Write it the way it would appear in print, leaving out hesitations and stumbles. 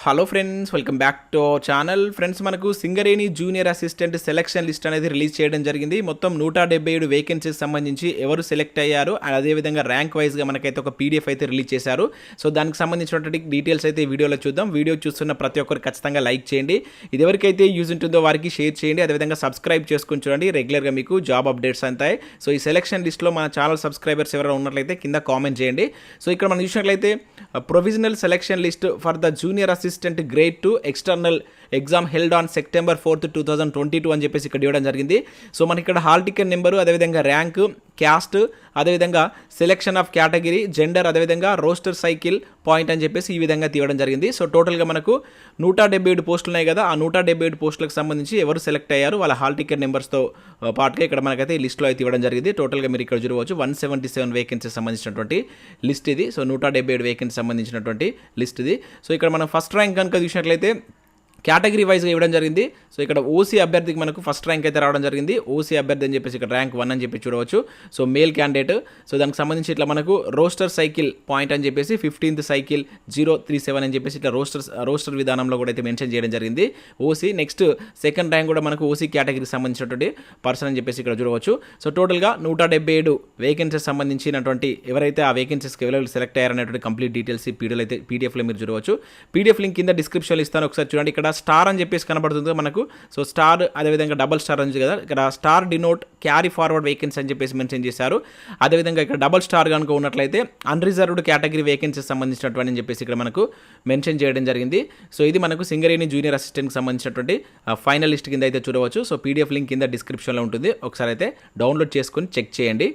Hello friends, welcome back to our channel. Friends, మనకు Singareni junior assistant selection list అనేది release చేయడం జరిగింది. మొత్తం 177 వేకెన్సీస్ సంబంధించి ఎవరు సెలెక్ట్ అయ్యారు, అదేవిధంగా ర్యాంక్ వైజ్గా మనకైతే ఒక పీడిఎఫ్ అయితే రిలీజ్ చేశారు. సో దానికి సంబంధించినటువంటి డీటెయిల్స్ అయితే ఈ వీడియోలో చూద్దాం. వీడియో చూస్తున్న ప్రతి ఒక్కరు ఖచ్చితంగా లైక్ చేయండి. ఇది ఎవరికైతే యూజ్ ఉంటుందో వారికి షేర్ చేయండి. అదేవిధంగా సబ్స్క్రైబ్ చేసుకుని చూడండి, రెగ్యులర్గా మీకు జాబ్ అప్డేట్స్ అంతాయి. సో ఈ సెలక్షన్ లిస్ట్లో మన ఛానల్ సబ్స్క్రైబర్స్ ఎవరైనా ఉన్నట్లయితే కింద కామెంట్ చేయండి. సో ఇక్కడ మనం చూసినట్లయితే provisional selection list for the junior assistant grade 2 external exam held on September 4, 2022 అని చెప్పేసి ఇక్కడ ఇవ్వడం జరిగింది. సో మనకి ఇక్కడ హాల్ టికెట్ నెంబరు, అదేవిధంగా ర్యాంకు, క్యాస్ట్, అదేవిధంగా సెలెక్షన్ ఆఫ్ కేటగిరీ, జెండర్, అదేవిధంగా రోస్టర్ సైకిల్ పాయింట్ అని చెప్పేసి ఈ విధంగా తీయడం జరిగింది. సో టోటల్గా మనకు 177 పోస్టులు ఉన్నాయి కదా, ఆ 177 పోస్టులకు సంబంధించి ఎవరు సెలెక్ట్ అయ్యారు వాళ్ళ హాల్ టికెట్ నెంబర్స్తో పాటుగా ఇక్కడ మనకైతే ఈ లిస్ట్లో అయితే ఇవ్వడం జరిగింది. టోటల్గా మీరు ఇక్కడ చూడవచ్చు 177 వేకెన్సీ సంబంధించినటువంటి లిస్ట్ ఇది. సో 177 వేకెన్సీ సంబంధించినటువంటి లిస్ట్ ఇది. సో ఇక్కడ మనం ఫస్ట్ ర్యాంక్ కనుక చూసినట్లయితే కేటగిరీ వైజ్గా ఇవ్వడం జరిగింది. సో ఇక్కడ ఓసీ అభ్యర్థికి మనకు ఫస్ట్ ర్యాంక్ అయితే రావడం జరిగింది. ఓసీ అభ్యర్థి అని చెప్పేసి ఇక్కడ ర్యాంక్ 1 అని చెప్పి చూడవచ్చు. So male candidate. సో దానికి సంబంధించి ఇట్లా మనకు రోస్టర్ సైకిల్ పాయింట్ అని చెప్పేసి 15th సైకిల్ 037 అని చెప్పేసి ఇట్లా రోస్టర్ విధానంలో కూడా అయితే మెన్షన్ చేయడం జరిగింది ఓసీ. నెక్స్ట్ సెకండ్ ర్యాంక్ కూడా మనకు ఓసీ కేటగిరీకి సంబంధించినటువంటి పర్సన్ అని చెప్పేసి ఇక్కడ చూడవచ్చు. సో టోటల్గా 177 వేకెన్సీస్ సంబంధించినటువంటి ఎవరైతే ఆ వేకెన్సీస్కి ఎవరైతే సెలెక్ట్ అయ్యారనేటువంటి కంప్లీట్ డీటెయిల్స్ పీడిఎఫ్లో మీరు చూడవచ్చు. పీడిఎఫ్ లింక్ కింద డిస్క్రిప్షన్లో ఇస్తాను, ఒకసారి చూడండి. ఇక్కడ స్టార్ అని చెప్పేసి కనబడుతుంది మనకు. సో స్టార్, అదేవిధంగా డబల్ స్టార్ అని కదా, ఇక్కడ star denote carry forward vacancy అని చెప్పేసి మెన్షన్ చేశారు. అదేవిధంగా ఇక్కడ డబల్ స్టార్ కనుక ఉన్నట్లయితే అన్రిజర్వ్డ్ కేటగిరీ వేకెన్సీ సంబంధించినటువంటి అని చెప్పేసి ఇక్కడ మనకు మెన్షన్ చేయడం జరిగింది. సో ఇది మనకు సింగరేణి జూనియర్ అసిస్టెంట్కి సంబంధించినటువంటి ఫైనల్ లిస్ట్ కింద అయితే చూడవచ్చు. సో పీడిఎఫ్ లింక్ కింద డిస్క్రిప్షన్లో ఉంటుంది, ఒకసారి అయితే డౌన్లోడ్ చేసుకొని చెక్ చేయండి.